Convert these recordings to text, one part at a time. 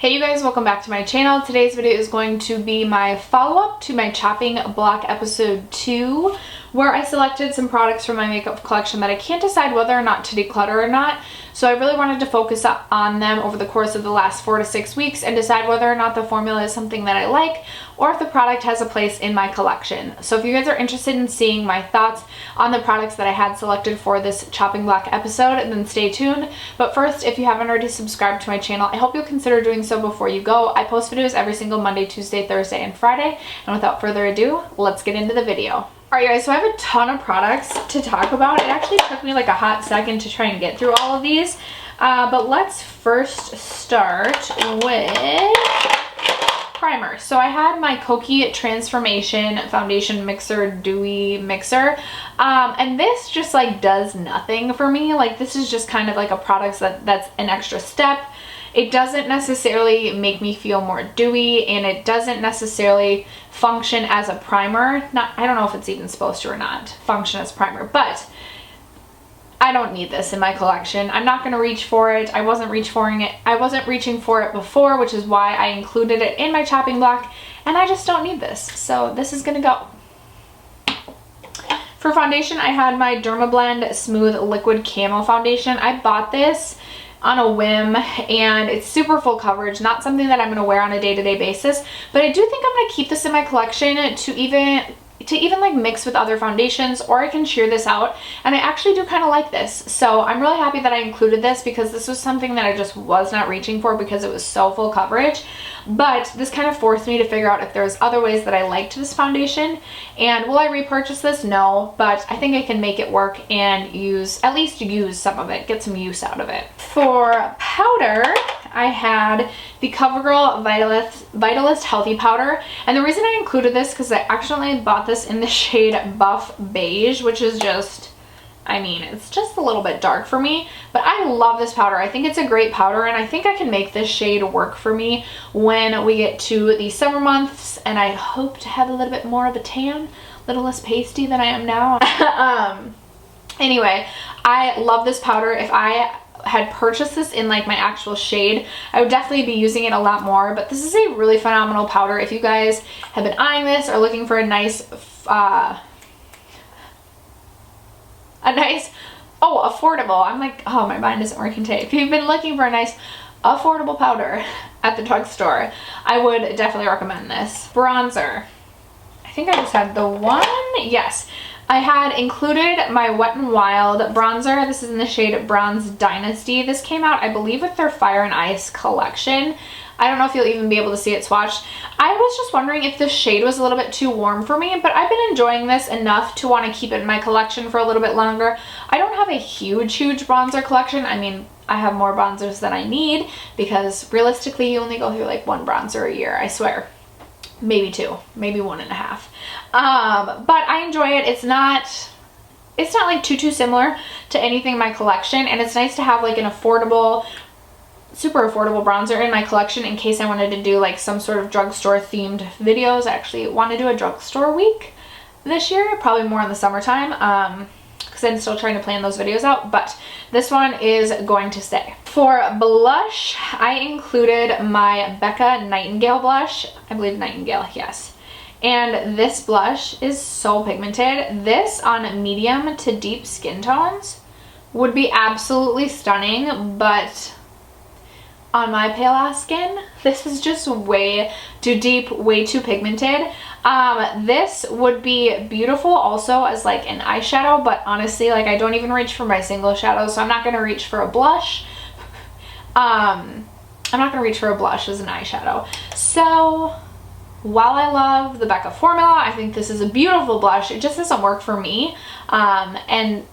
Hey you guys, welcome back to my channel. Today's video is going to be my follow-up to my chopping block episode 2, where I selected some products from my makeup collection that I can't decide whether or not to declutter or not. So I really wanted to focus on them over the course of the last 4 to 6 weeks and decide whether or not the formula is something that I like or if the product has a place in my collection. So if you guys are interested in seeing my thoughts on the products that I had selected for this chopping block episode, then stay tuned. But first, if you haven't already subscribed to my channel, I hope you'll consider doing so before you go. I post videos every single Monday, Tuesday, Thursday, and Friday. And without further ado, let's get into the video. Alright guys, so I have a ton of products to talk about. It actually took me like a hot second to try and get through all of these. But let's first start with primer. So I had my Kokie Transformation Foundation Mixer Dewy Mixer. And this just like does nothing for me. Like this is just kind of like a product that's an extra step. It doesn't necessarily make me feel more dewy, and it doesn't necessarily function as a primer. I don't know if it's even supposed to or not function as primer, but I don't need this in my collection. I'm not going to reach for it. I wasn't reaching for it before, which is why I included it in my chopping block, and I just don't need this. So this is going to go. For foundation, I had my Dermablend Smooth Liquid Camo Foundation. I bought this on a whim, and it's super full coverage, not something that I'm going to wear on a day-to-day basis, but I do think I'm going to keep this in my collection to even like mix with other foundations, or I can sheer this out, and I actually do kind of like this. So I'm really happy that I included this because this was something that I just was not reaching for because it was so full coverage. But this kind of forced me to figure out if there's other ways that I liked this foundation. And will I repurchase this? No, but I think I can make it work and at least use some of it, get some use out of it. For powder, I had the CoverGirl Vitalist Healthy Powder. And the reason I included this because I accidentally bought this in the shade Buff Beige, which is just, I mean, it's just a little bit dark for me, but I love this powder. I think it's a great powder, and I think I can make this shade work for me when we get to the summer months, and I hope to have a little bit more of a tan, a little less pasty than I am now. Anyway, I love this powder. If I had purchased this in like my actual shade, I would definitely be using it a lot more, but this is a really phenomenal powder. If you guys have been eyeing this or looking for a nice affordable, I'm like, oh, my mind isn't working today. If you've been looking for a nice affordable powder at the drugstore, I would definitely recommend this. Bronzer, I think I just had the one. Yes, I had included my Wet n Wild bronzer. This is in the shade Bronze Dynasty. This came out, I believe, with their Fire and Ice collection. I don't know if you'll even be able to see it swatched. I was just wondering if the shade was a little bit too warm for me, but I've been enjoying this enough to want to keep it in my collection for a little bit longer. I don't have a huge bronzer collection. I mean, I have more bronzers than I need because realistically you only go through like one bronzer a year, I swear. Maybe 2, maybe 1.5. But I enjoy it. It's not like too similar to anything in my collection, and it's nice to have like an affordable, super affordable bronzer in my collection in case I wanted to do like some sort of drugstore themed videos. I actually want to do a drugstore week this year, probably more in the summertime, because I'm still trying to plan those videos out, but this one is going to stay. For blush, I included my Becca Nightingale blush. I believe Nightingale, yes. And this blush is so pigmented. This on medium to deep skin tones would be absolutely stunning, but on my pale ass skin, this is just way too deep, way too pigmented. This would be beautiful also as like an eyeshadow, but honestly, like I don't even reach for my single shadow, so I'm not going to reach for a blush. I'm not going to reach for a blush as an eyeshadow. So while I love the Becca formula, I think this is a beautiful blush. It just doesn't work for me, and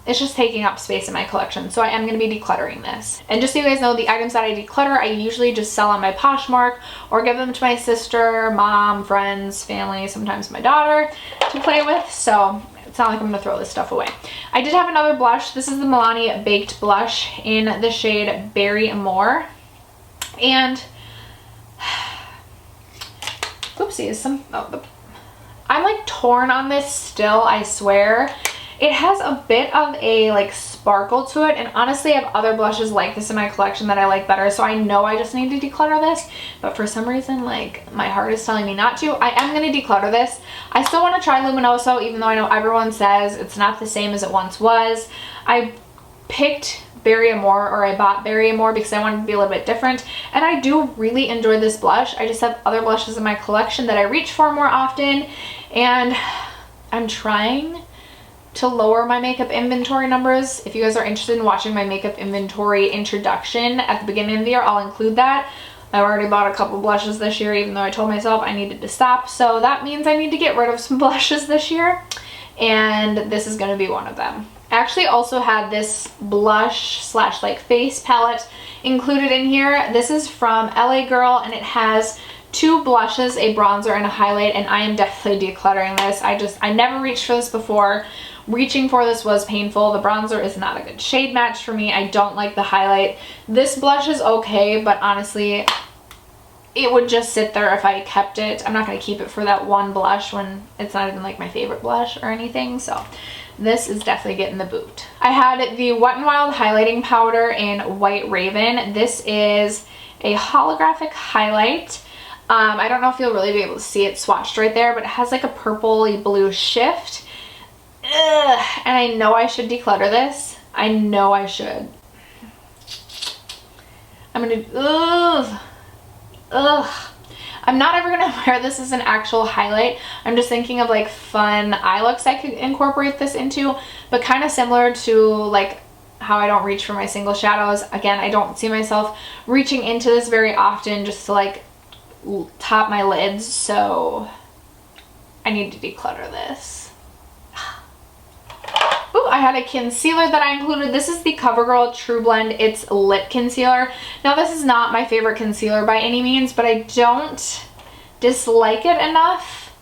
it's just taking up space in my collection, so I am going to be decluttering this. And just so you guys know, the items that I declutter, I usually just sell on my Poshmark or give them to my sister, mom, friends, family, sometimes my daughter to play with, so it's not like I'm going to throw this stuff away. I did have another blush. This is the Milani Baked Blush in the shade Berry More. And oopsies, I'm like torn on this still, I swear. It has a bit of a like sparkle to it, and honestly I have other blushes like this in my collection that I like better, so I know I just need to declutter this, but for some reason like my heart is telling me not to. I am going to declutter this. I still want to try Luminoso, even though I know everyone says it's not the same as it once was. I picked Berry Amore, or I bought Berry Amore because I wanted to be a little bit different, and I do really enjoy this blush. I just have other blushes in my collection that I reach for more often, and I'm trying to lower my makeup inventory numbers. If you guys are interested in watching my makeup inventory introduction at the beginning of the year, I'll include that. I've already bought a couple blushes this year, even though I told myself I needed to stop, so that means I need to get rid of some blushes this year, and this is going to be one of them. I actually also had this blush slash like face palette included in here. This is from LA Girl, and it has 2 blushes, a bronzer and a highlight, and I am definitely decluttering this. I never reached for this before. Reaching for this was painful. The bronzer is not a good shade match for me. I don't like the highlight. This blush is okay, but honestly, it would just sit there if I kept it. I'm not going to keep it for that one blush when it's not even like my favorite blush or anything, so this is definitely getting the boot. I had the Wet n Wild highlighting powder in White Raven. This is a holographic highlight. I don't know if you'll really be able to see it swatched right there, but it has like a purpley blue shift. Ugh, and I know I should declutter this. I know I should. I'm gonna, ugh. I'm not ever gonna wear this as an actual highlight. I'm just thinking of like fun eye looks I could incorporate this into, but kind of similar to like how I don't reach for my single shadows. Again, I don't see myself reaching into this very often just to like top my lids, so I need to declutter this. Ooh, I had a concealer that I included. This is the CoverGirl True Blend. It's lip concealer. Now, this is not my favorite concealer by any means, but I don't dislike it enough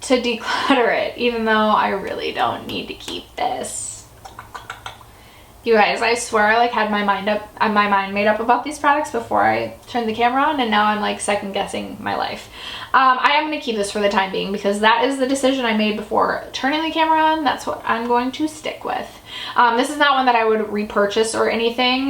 to declutter it, even though I really don't need to keep this. You guys, I swear I like had my mind made up about these products before I turned the camera on, and now I'm like second guessing my life. I am going to keep this for the time being because that is the decision I made before turning the camera on. That's what I'm going to stick with. This is not one that I would repurchase or anything.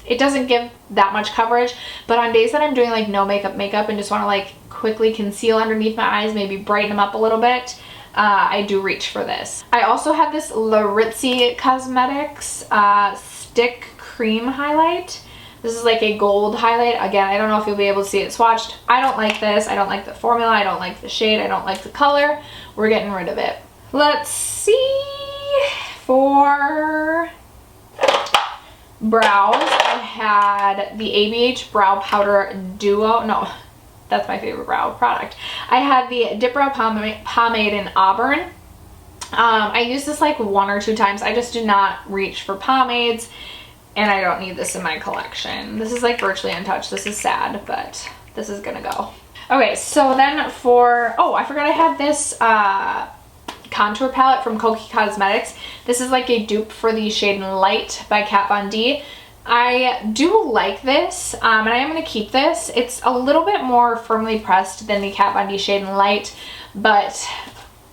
It doesn't give that much coverage, but on days that I'm doing like no makeup and just want to like quickly conceal underneath my eyes, maybe brighten them up a little bit, I do reach for this. I also have this Laritzi Cosmetics Stick Cream Highlight. This is like a gold highlight. Again, I don't know if you'll be able to see it swatched. I don't like this. I don't like the formula. I don't like the shade. I don't like the color. We're getting rid of it. Let's see. For brows, I had the ABH Brow Powder Duo. No, that's my favorite brow product. I had the Dip Brow Pomade in Auburn. I used this like 1 or 2 times. I just do not reach for pomades, and I don't need this in my collection. This is like virtually untouched. This is sad, but this is gonna go. Okay, so then for, oh, I forgot I had this contour palette from Kokie Cosmetics. This is like a dupe for the shade Light by Kat Von D. I do like this, and I am going to keep this. It's a little bit more firmly pressed than the Kat Von D shade Light, but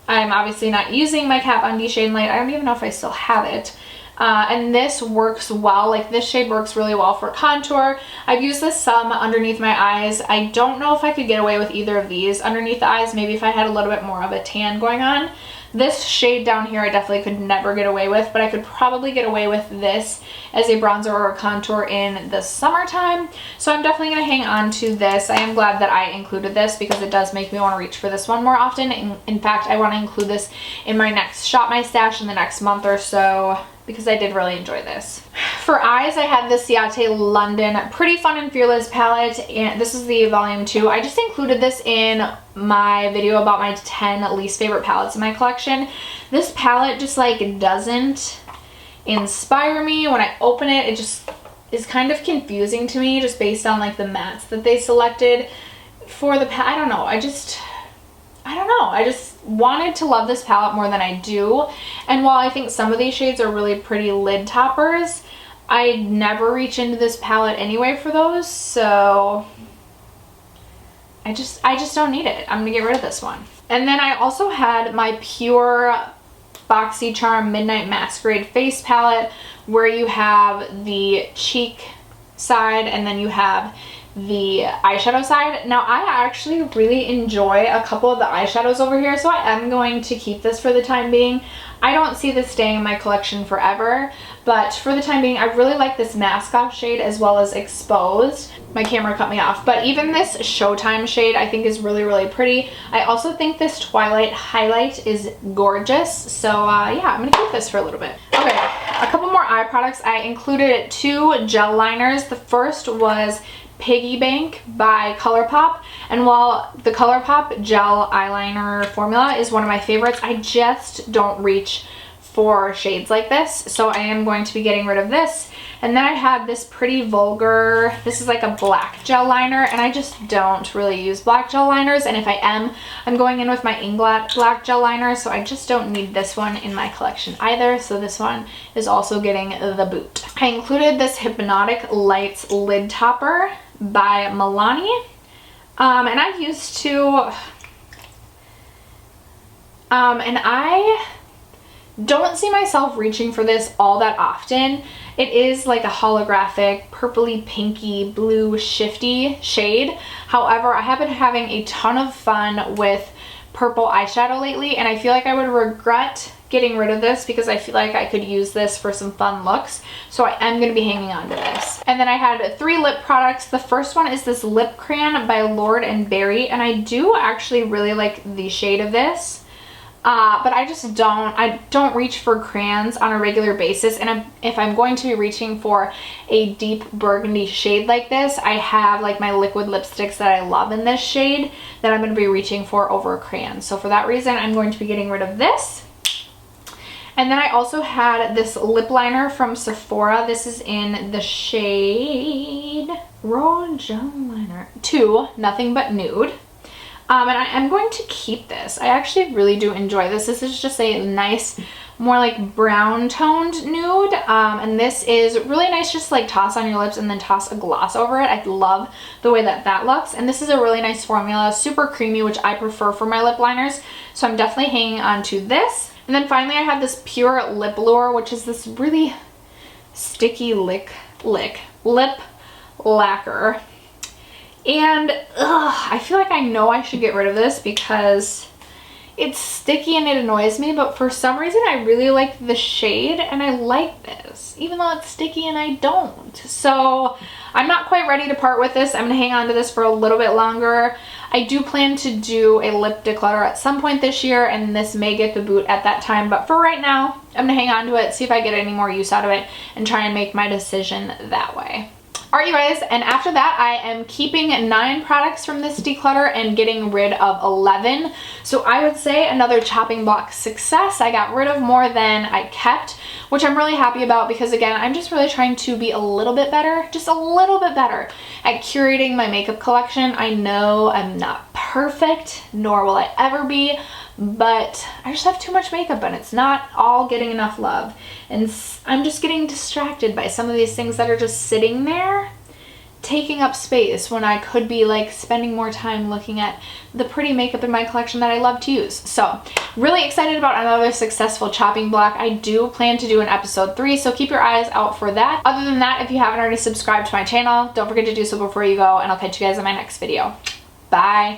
I'm obviously not using my Kat Von D shade Light. I don't even know if I still have it. And this works well. Like, this shade works really well for contour. I've used this some underneath my eyes. I don't know if I could get away with either of these underneath the eyes. Maybe if I had a little bit more of a tan going on. This shade down here I definitely could never get away with, but I could probably get away with this as a bronzer or a contour in the summertime. So I'm definitely going to hang on to this. I am glad that I included this because it does make me want to reach for this one more often. In fact, I want to include this in my next Shop My Stash in the next month or so, because I did really enjoy this. For eyes, I had the Ciate London Pretty Fun and Fearless palette, and this is the volume 2. I just included this in my video about my 10 least favorite palettes in my collection. This palette just like doesn't inspire me. When I open it, it just is kind of confusing to me just based on like the mattes that they selected for the palette. I don't know. I just wanted to love this palette more than I do. And while I think some of these shades are really pretty lid toppers, I never reach into this palette anyway for those. So I just don't need it. I'm gonna get rid of this one. And then I also had my Pure BoxyCharm Midnight Masquerade Face Palette, where you have the cheek side and then you have the eyeshadow side. Now I actually really enjoy a couple of the eyeshadows over here, so I am going to keep this for the time being. I don't see this staying in my collection forever, but for the time being I really like this Mask Off shade as well as Exposed. My camera cut me off, but even this Showtime shade I think is really, really pretty. I also think this Twilight highlight is gorgeous, so yeah, I'm gonna keep this for a little bit. Okay, a couple more eye products. I included 2 gel liners. The first was Piggy Bank by ColourPop, and while the ColourPop gel eyeliner formula is one of my favorites, I just don't reach for shades like this, so I am going to be getting rid of this. And then I have this Pretty Vulgar, this is like a black gel liner, and I just don't really use black gel liners, and if I am, I'm going in with my Inglot black gel liner, so I just don't need this one in my collection either, so this one is also getting the boot. I included this Hypnotic Lights lid topper by Milani, and I used to, and I don't see myself reaching for this all that often. It is like a holographic purpley pinky blue shifty shade. However, I have been having a ton of fun with purple eyeshadow lately, and I feel like I would regret getting rid of this because I feel like I could use this for some fun looks, so I am going to be hanging on to this. And then I had 3 lip products. The first one is this lip crayon by Lord & Berry, and I do actually really like the shade of this. But I don't reach for crayons on a regular basis, and if I'm going to be reaching for a deep burgundy shade like this, I have like my liquid lipsticks that I love in this shade that I'm going to be reaching for over a crayon. So for that reason, I'm going to be getting rid of this. And then I also had this lip liner from Sephora. This is in the shade Raw Gel Liner 2, Nothing But Nude. And I am going to keep this. I actually really do enjoy this. This is just a nice, more like brown toned nude. And this is really nice, just like toss on your lips and then toss a gloss over it. I love the way that that looks. And this is a really nice formula, super creamy, which I prefer for my lip liners. So I'm definitely hanging on to this. And then finally I have this Pure Lip Lure, which is this really sticky lip lacquer. And I feel like I know I should get rid of this because it's sticky and it annoys me, but for some reason I really like the shade and I like this, even though it's sticky and I don't. So I'm not quite ready to part with this. I'm going to hang on to this for a little bit longer. I do plan to do a lip declutter at some point this year, and this may get the boot at that time, but for right now, I'm going to hang on to it, see if I get any more use out of it, and try and make my decision that way. Alright you guys, and after that I am keeping 9 products from this declutter and getting rid of 11. So I would say another chopping block success. I got rid of more than I kept, which I'm really happy about because again, I'm just really trying to be a little bit better, just a little bit better at curating my makeup collection. I know I'm not perfect, nor will I ever be, but I just have too much makeup and it's not all getting enough love. And I'm just getting distracted by some of these things that are just sitting there taking up space when I could be like spending more time looking at the pretty makeup in my collection that I love to use. So really excited about another successful chopping block. I do plan to do an episode 3, so keep your eyes out for that. Other than that, if you haven't already subscribed to my channel, don't forget to do so before you go, and I'll catch you guys in my next video. Bye.